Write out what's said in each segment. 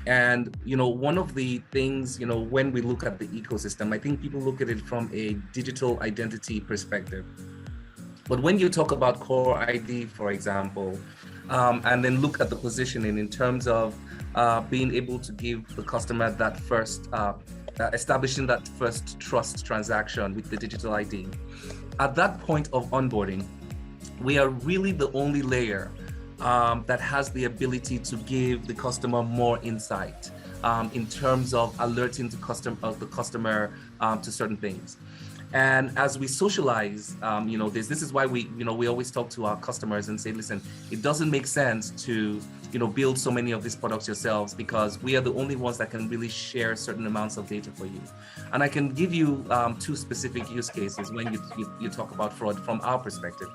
And one of the things, when we look at the ecosystem, I think people look at it from a digital identity perspective. But when you talk about QoreID, for example, and then look at the positioning in terms of being able to give the customer that first, establishing that first trust transaction with the digital ID, at that point of onboarding, we are really the only layer that has the ability to give the customer more insight in terms of alerting the customer to certain things. And as we socialize, this is why we always talk to our customers and say, listen, it doesn't make sense to build so many of these products yourselves, because we are the only ones that can really share certain amounts of data for you. And I can give you two specific use cases when you talk about fraud from our perspective.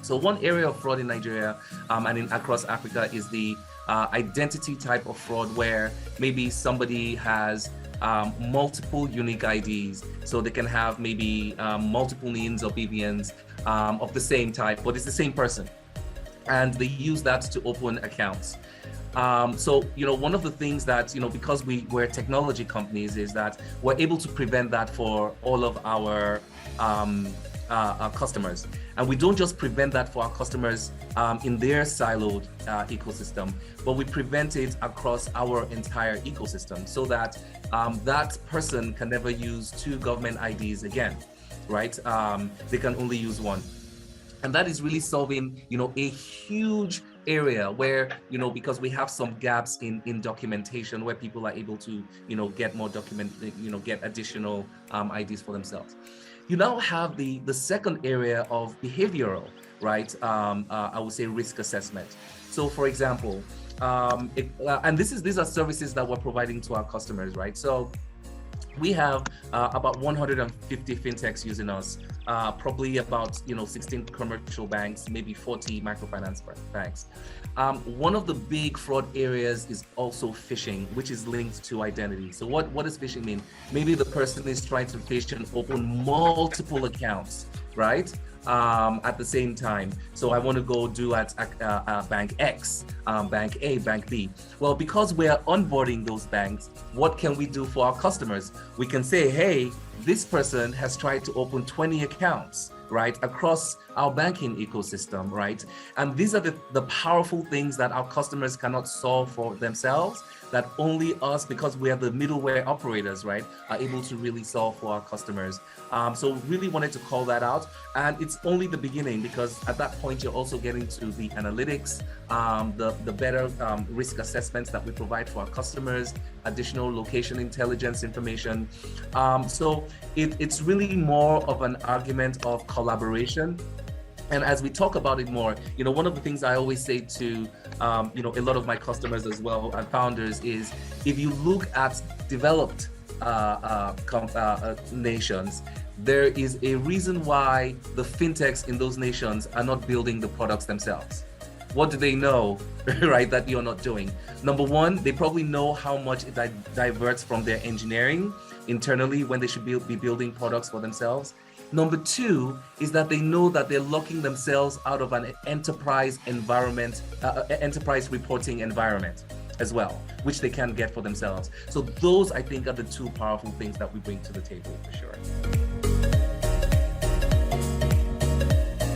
So one area of fraud in Nigeria and across Africa is the identity type of fraud, where maybe somebody has multiple unique IDs. So they can have maybe multiple names or BVNs of the same type, but it's the same person. And they use that to open accounts. So, one of the things that, because we're technology companies, is that we're able to prevent that for all of our customers. And we don't just prevent that for our customers in their siloed ecosystem, but we prevent it across our entire ecosystem, so that that person can never use two government IDs again, right? They can only use one. And that is really solving, a huge area where, because we have some gaps in documentation, where people are able to, get more get additional IDs for themselves. You now have the second area of behavioral, right? I would say risk assessment. So for example, and these are services that we're providing to our customers, right? So we have about 150 fintechs using us, probably about 16 commercial banks, maybe 40 microfinance banks. One of the big fraud areas is also phishing, which is linked to identity. So what does phishing mean? Maybe the person is trying to phish and open multiple accounts, right? At the same time. So I want to go do at bank X, bank A, bank B. Well, because we are onboarding those banks, what can we do for our customers? We can say, hey, this person has tried to open 20 accounts, right, across our banking ecosystem, right? And these are the powerful things that our customers cannot solve for themselves, that only us, because we are the middleware operators, right, are able to really solve for our customers. So really wanted to call that out. And it's only the beginning, because at that point, you're also getting to the analytics, the better risk assessments that we provide for our customers, additional location intelligence information. So it's really more of an argument of collaboration. And as we talk about it more, one of the things I always say to, a lot of my customers as well and founders is, if you look at developed nations, there is a reason why the fintechs in those nations are not building the products themselves. What do they know, right, that you're not doing? Number one, they probably know how much it diverts from their engineering internally when they should be building products for themselves. Number two is that they know that they're locking themselves out of an enterprise environment, enterprise reporting environment as well, which they can't get for themselves. So those, I think, are the two powerful things that we bring to the table for sure.